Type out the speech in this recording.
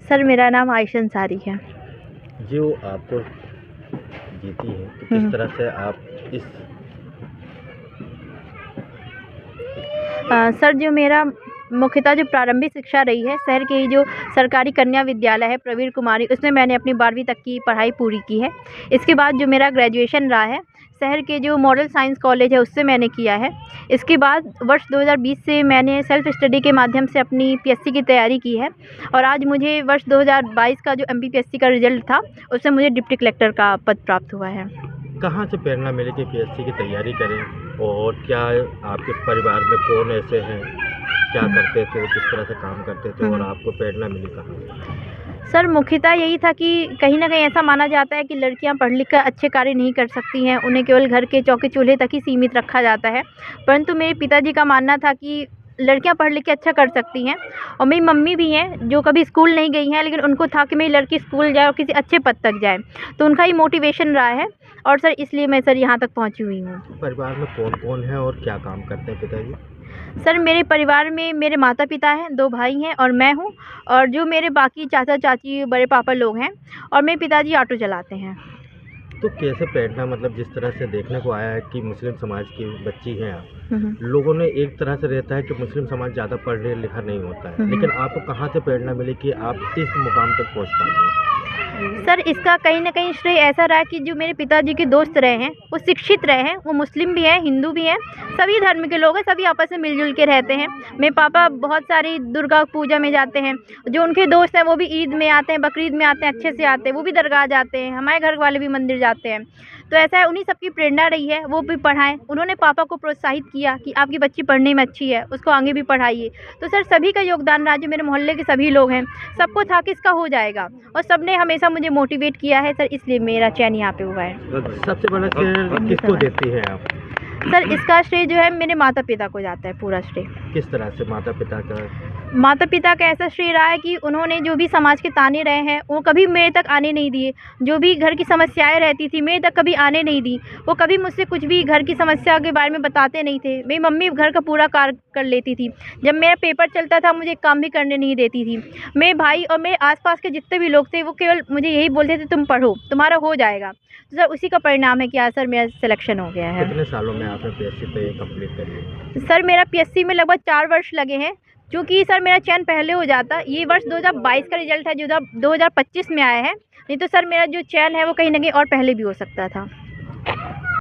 Sir मेरा नाम आयशा अंसारी है। जो आपको जीती है तो किस तरह से आप इस सर जो मेरा मुख्यतः जो प्रारंभिक शिक्षा रही है शहर के ही जो सरकारी कन्या विद्यालय है प्रवीण कुमारी, उसमें मैंने अपनी 12वीं तक की पढ़ाई पूरी की है। इसके बाद जो मेरा ग्रेजुएशन रहा है शहर के जो मॉडल साइंस कॉलेज है उससे मैंने किया है। इसके बाद वर्ष 2020 से मैंने सेल्फ स्टडी के माध्यम से अपनी पीएससी की तैयारी की है और आज मुझे वर्ष 2022 का जो एमपीपीएससी का रिजल्ट था उससे मुझे डिप्टी कलेक्टर का पद प्राप्त हुआ है। कहाँ से प्रेरणा मिली कि पीएससी की तैयारी करें, और क्या आपके परिवार में कौन ऐसे हैं, क्या करते थे, किस तरह से काम करते थे और आपको प्रेरणा मिली कहाँ से? सर मुख्यतः यही था कि कहीं ना कहीं ऐसा माना जाता है कि लड़कियां पढ़ लिख कर अच्छे कार्य नहीं कर सकती हैं, उन्हें केवल घर के चौके चूल्हे तक ही सीमित रखा जाता है। परंतु मेरे पिताजी का मानना था कि लड़कियां पढ़ लिख के अच्छा कर सकती हैं, और मेरी मम्मी भी हैं जो कभी स्कूल नहीं गई हैं, लेकिन उनको था कि मेरी लड़की स्कूल जाए और किसी अच्छे पद तक जाए, तो उनका ही मोटिवेशन रहा है और सर इसलिए मैं सर यहाँ तक पहुँची हुई हूँ। परिवार में कौन कौन है और क्या काम करते हैं पिताजी? सर मेरे परिवार में मेरे माता पिता हैं, 2 भाई हैं और मैं हूँ, और जो मेरे बाकी चाचा चाची बड़े पापा लोग हैं, और मेरे पिताजी ऑटो चलाते हैं। तो कैसे प्रेरणा, मतलब जिस तरह से देखने को आया है कि मुस्लिम समाज की बच्ची हैं आप, लोगों ने एक तरह से रहता है कि मुस्लिम समाज ज़्यादा पढ़ा लिखा नहीं होता है, लेकिन आपको कहाँ से प्रेरणा मिली कि आप इस मुकाम तक पहुँच पाए? सर इसका कहीं न कहीं श्रेय ऐसा रहा कि जो मेरे पिताजी के दोस्त रहे हैं वो शिक्षित रहे हैं, वो मुस्लिम भी हैं, हिंदू भी हैं, सभी धर्म के लोग हैं, सभी आपस में मिलजुल के रहते हैं। मेरे पापा बहुत सारी दुर्गा पूजा में जाते हैं, जो उनके दोस्त हैं वो भी ईद में आते हैं, बकरीद में आते हैं, अच्छे से आते हैं, वो भी दरगाह जाते हैं, हमारे घर वाले भी मंदिर जाते हैं। तो ऐसा है, उन्हीं सबकी प्रेरणा रही है, वो भी पढ़ाएँ। उन्होंने पापा को प्रोत्साहित किया कि आपकी बच्ची पढ़ने में अच्छी है, उसको आगे भी पढ़ाइए। तो सर सभी का योगदान रहा, जो मेरे मोहल्ले के सभी लोग हैं, सबको था कि इसका हो जाएगा, और सबने हमेशा मुझे मोटिवेट किया है सर, इसलिए मेरा चयन यहाँ पे हुआ है। सबसे बड़ा श्रेय किसको देती हैं आप? सर इसका श्रेय जो है मेरे माता पिता को जाता है, पूरा श्रेय। किस तरह से माता पिता का ऐसा श्रेय रहा है कि उन्होंने जो भी समाज के ताने रहे हैं वो कभी मेरे तक आने नहीं दिए, जो भी घर की समस्याएं रहती थी मेरे तक कभी आने नहीं दी, वो कभी मुझसे कुछ भी घर की समस्या के बारे में बताते नहीं थे। मेरी मम्मी घर का पूरा कार्य कर लेती थी, जब मेरा पेपर चलता था मुझे काम भी करने नहीं देती थी। मेरे भाई और मेरे आसपास के जितने भी लोग थे वो केवल मुझे यही बोलते थे तुम पढ़ो, तुम्हारा हो जाएगा। तो सर उसी का परिणाम है कि आज सर मेरा सिलेक्शन हो गया है। कितने सालों में आपने पीएससी तैयारी कंप्लीट करी? सर मेरा पीएससी में लगभग 4 वर्ष लगे हैं, क्योंकि सर मेरा चयन पहले हो जाता। ये वर्ष 2022 का रिजल्ट है जो 2025 में आया है, नहीं तो सर मेरा जो चयन है वो कहीं ना कहीं और पहले भी हो सकता था।